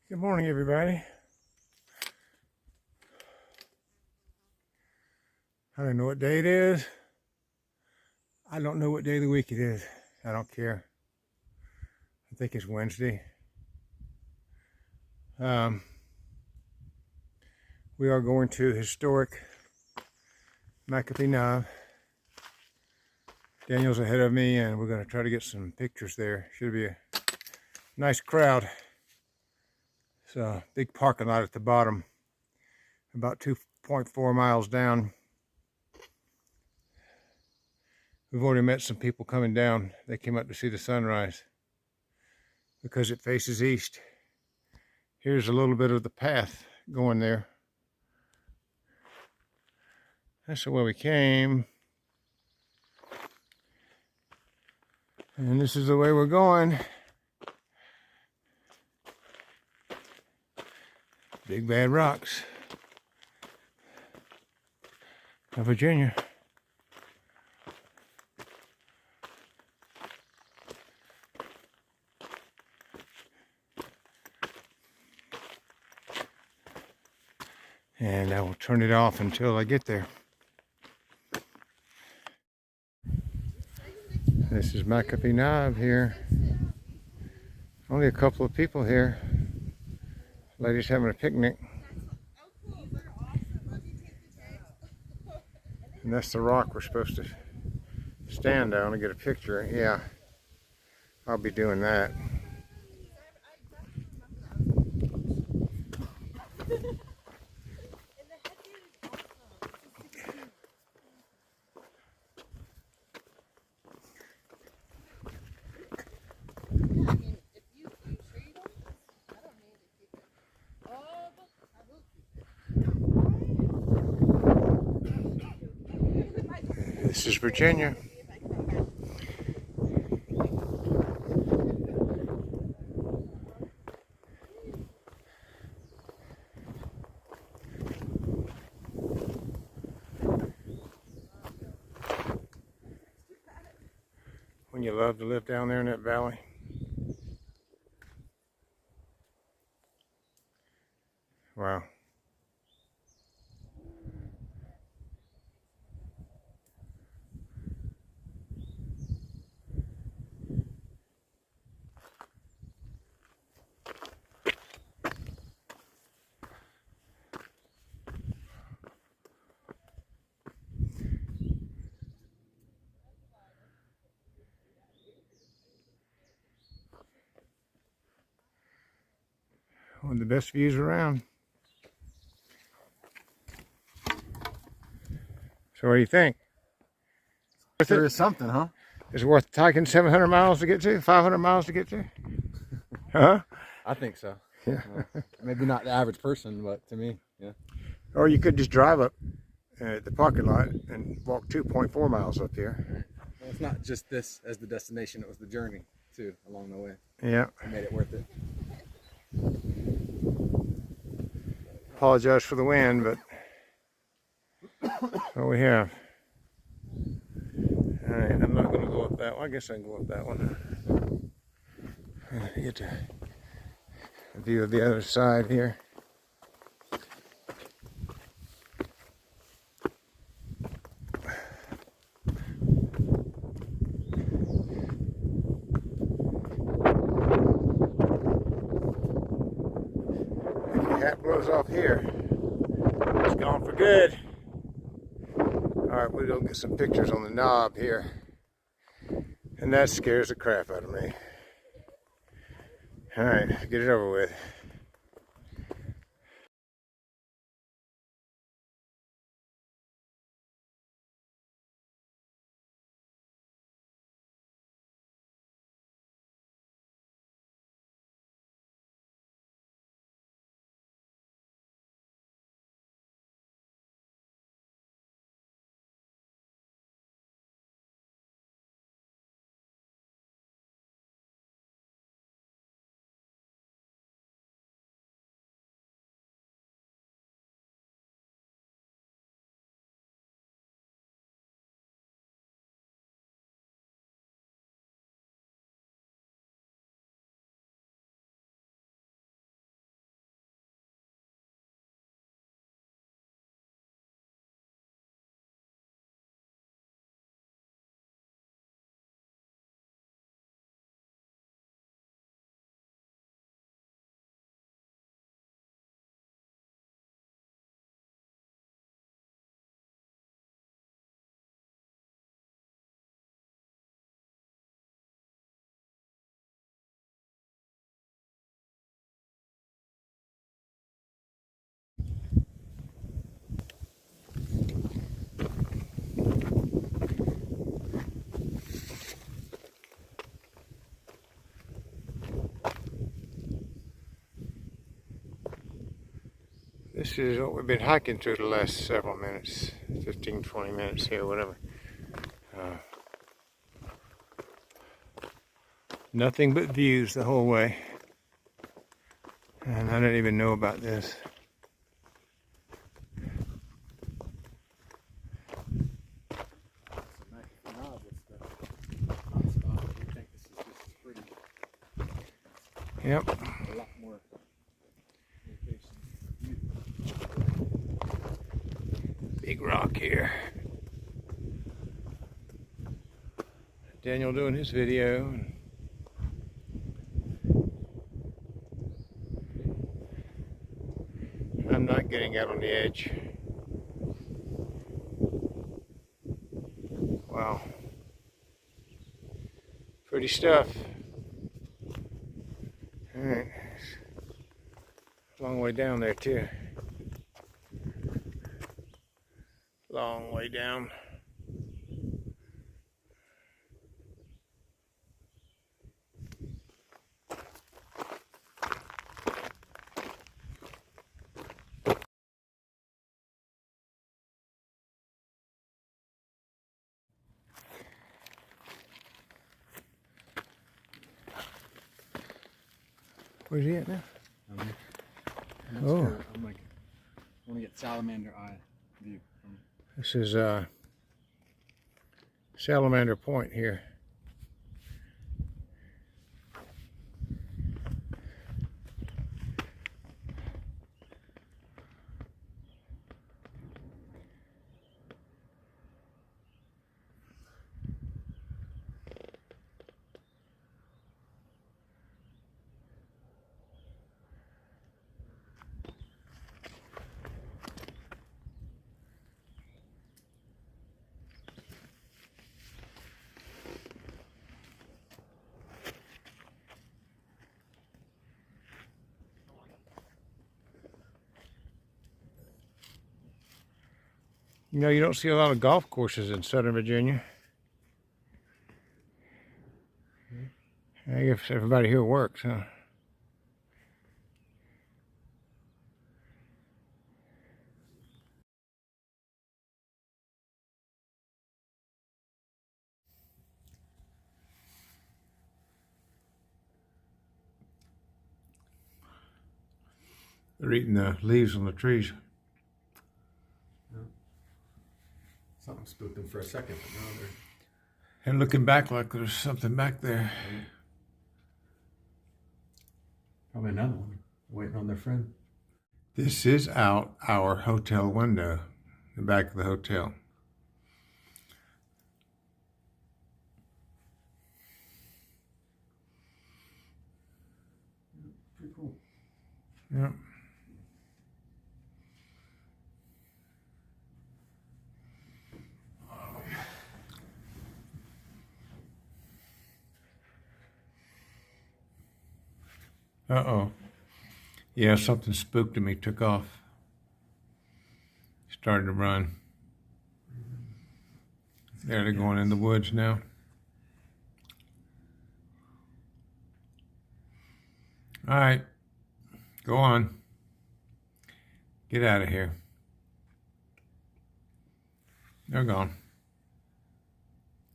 Good morning, everybody. I don't know what day it is. I don't know what day of the week it is. I don't care. I think it's Wednesday. We are going to historic McAfee Knob. Daniel's ahead of me, and we're going to try to get some pictures there. Should be a nice crowd. It's a big parking lot at the bottom, about 2.4 miles down. We've already met some people coming down. They came up to see the sunrise because it faces east. Here's a little bit of the path going there. That's the way we came. And this is the way we're going. Big Bad Rocks of Virginia. And I will turn it off until I get there. This is McAfee Knob here. Only a couple of people here. Ladies having a picnic. And that's the rock we're supposed to stand on and get a picture. Yeah, I'll be doing that. This is Virginia. When you love to live down there in that valley. Wow. One of the best views around. So what do you think? There is something, huh? Is it worth hiking 700 miles to get to? 500 miles to get to? Huh? I think so. Yeah. Maybe not the average person, but to me, yeah. Or you could just drive up at the parking lot and walk 2.4 miles up here. Well, it's not just this as the destination, it was the journey, too, along the way. Yeah. It made it worth it. Apologize for the wind, but what we have. All right, I'm not going to go up that one. I guess I can go up that one. Get a view of the other side here. If your hat blows off here, it's gone for good. Alright, we're going to get some pictures on the knob here. And that scares the crap out of me. Alright, get it over with. This is what we've been hiking through the last several minutes, 15, 20 minutes here, whatever. Nothing but views the whole way. And I didn't even know about this. Yep. A lot more locations. Big rock here. Daniel doing his video. I'm not getting out on the edge. Wow. Pretty stuff. Alright. Long way down there too. Long way down. Where's he at now? Oh. Sure. I'm like, I want to get salamander eye view. This is Salamander Point here. You know, you don't see a lot of golf courses in Southern Virginia. I guess everybody here works, huh? They're eating the leaves on the trees. Something spooked them for a second, but now they're... And looking back like there's something back there. Probably another one, waiting on their friend. This is out our hotel window, the back of the hotel. Pretty cool. Yep. Uh-oh. Yeah, something spooked him. He took off. Started to run. There they're going in the woods now. All right. Go on. Get out of here. They're gone.